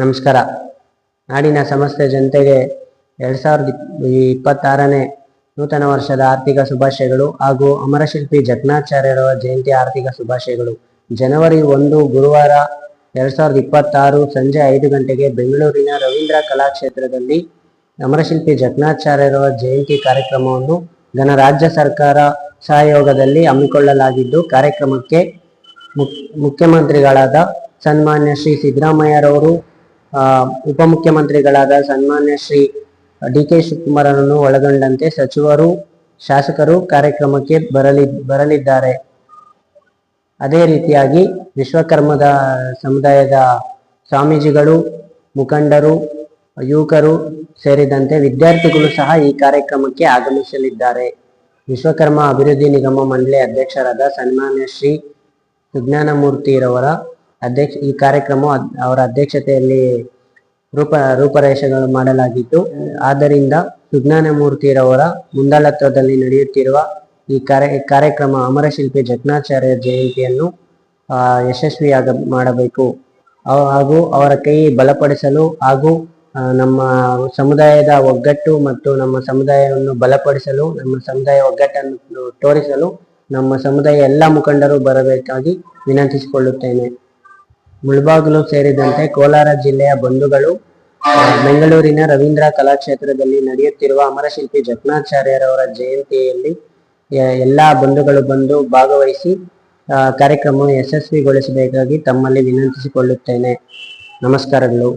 ನಮಸ್ಕಾರ. ನಾಡಿನ ಸಮಸ್ತ ಜನತೆಗೆ 2026ನೇ ನೂತನ ವರ್ಷದ ಆರ್ಥಿಕ ಶುಭಾಶಯಗಳು ಹಾಗೂ ಅಮರಶಿಲ್ಪಿ ಜಕಣಾಚಾರ್ಯರವರ ಜಯಂತಿ ಆರ್ಥಿಕ ಶುಭಾಶಯಗಳು. ಜನವರಿ 1 ಗುರುವಾರ 2026 ಸಂಜೆ 5 ಗಂಟೆಗೆ ಬೆಂಗಳೂರಿನ ರವೀಂದ್ರ ಕಲಾಕ್ಷೇತ್ರದಲ್ಲಿ ಅಮರಶಿಲ್ಪಿ ಜಕಣಾಚಾರ್ಯರವರ ಜಯಂತಿ ಕಾರ್ಯಕ್ರಮವನ್ನು ರಾಜ್ಯ ಸರ್ಕಾರ ಸಹಯೋಗದಲ್ಲಿ ಹಮ್ಮಿಕೊಳ್ಳಲಾಗಿದ್ದು, ಕಾರ್ಯಕ್ರಮಕ್ಕೆ ಮುಖ್ಯಮಂತ್ರಿಗಳಾದ ಸನ್ಮಾನ್ಯ ಶ್ರೀ ಸಿದ್ದರಾಮಯ್ಯರವರು, ಉಪಮುಖ್ಯಮಂತ್ರಿಗಳಾದ ಸನ್ಮಾನ್ಯ ಶ್ರೀ ಡಿ.ಕೆ. ಶಿವಕುಮಾರರನ್ನು ಒಳಗೊಂಡಂತೆ ಸಚಿವರು, ಶಾಸಕರು ಕಾರ್ಯಕ್ರಮಕ್ಕೆ ಬರಲಿದ್ದಾರೆ. ಅದೇ ರೀತಿಯಾಗಿ ವಿಶ್ವಕರ್ಮದ ಸಮುದಾಯದ ಸ್ವಾಮೀಜಿಗಳು, ಮುಖಂಡರು, ಯುವಕರು ಸೇರಿದಂತೆ ವಿದ್ಯಾರ್ಥಿಗಳು ಸಹ ಈ ಕಾರ್ಯಕ್ರಮಕ್ಕೆ ಆಗಮಿಸಲಿದ್ದಾರೆ. ವಿಶ್ವಕರ್ಮ ಅಭಿವೃದ್ಧಿ ನಿಗಮ ಮಂಡಳಿ ಅಧ್ಯಕ್ಷರಾದ ಸನ್ಮಾನ್ಯ ಶ್ರೀ ಸುಜ್ಞಾನಮೂರ್ತಿರವರ ಈ ಕಾರ್ಯಕ್ರಮ ಅವರ ಅಧ್ಯಕ್ಷತೆಯಲ್ಲಿ ರೂಪರೇಷೆಗಳು ಮಾಡಲಾಗಿದ್ದು, ಆದ್ದರಿಂದ ಸುಜ್ಞಾನಮೂರ್ತಿರವರ ಮುಂದಾಳತ್ವದಲ್ಲಿ ನಡೆಯುತ್ತಿರುವ ಈ ಕಾರ್ಯಕ್ರಮ ಅಮರಶಿಲ್ಪಿ ಜಕಣಾಚಾರ್ಯ ಜಯಂತಿಯನ್ನು ಯಶಸ್ವಿಯಾಗ ಮಾಡಬೇಕು ಹಾಗೂ ಅವರ ಕೈ ಬಲಪಡಿಸಲು ಹಾಗೂ ನಮ್ಮ ಸಮುದಾಯದ ಒಗ್ಗಟ್ಟು ಮತ್ತು ನಮ್ಮ ಸಮುದಾಯವನ್ನು ಬಲಪಡಿಸಲು, ನಮ್ಮ ಸಮುದಾಯ ಒಗ್ಗಟ್ಟನ್ನು ತೋರಿಸಲು ನಮ್ಮ ಸಮುದಾಯ ಎಲ್ಲ ಮುಖಂಡರು ಬರಬೇಕಾಗಿ ವಿನಂತಿಸಿಕೊಳ್ಳುತ್ತೇನೆ. ಮುಳಬಾಗಿಲು ಸೇರಿದಂತೆ ಕೋಲಾರ ಜಿಲ್ಲೆಯ ಬಂಧುಗಳು ಬೆಂಗಳೂರಿನ ರವೀಂದ್ರ ಕಲಾಕ್ಷೇತ್ರದಲ್ಲಿ ನಡೆಯುತ್ತಿರುವ ಅಮರಶಿಲ್ಪಿ ಜಕಣಾಚಾರ್ಯರವರ ಜಯಂತಿಯಲ್ಲಿ ಎಲ್ಲ ಬಂಧುಗಳು ಬಂದು ಭಾಗವಹಿಸಿ ಕಾರ್ಯಕ್ರಮವನ್ನು ಯಶಸ್ವಿಗೊಳಿಸಬೇಕಾಗಿ ತಮ್ಮಲ್ಲಿ ವಿನಂತಿಸಿಕೊಳ್ಳುತ್ತೇನೆ. ನಮಸ್ಕಾರಗಳು.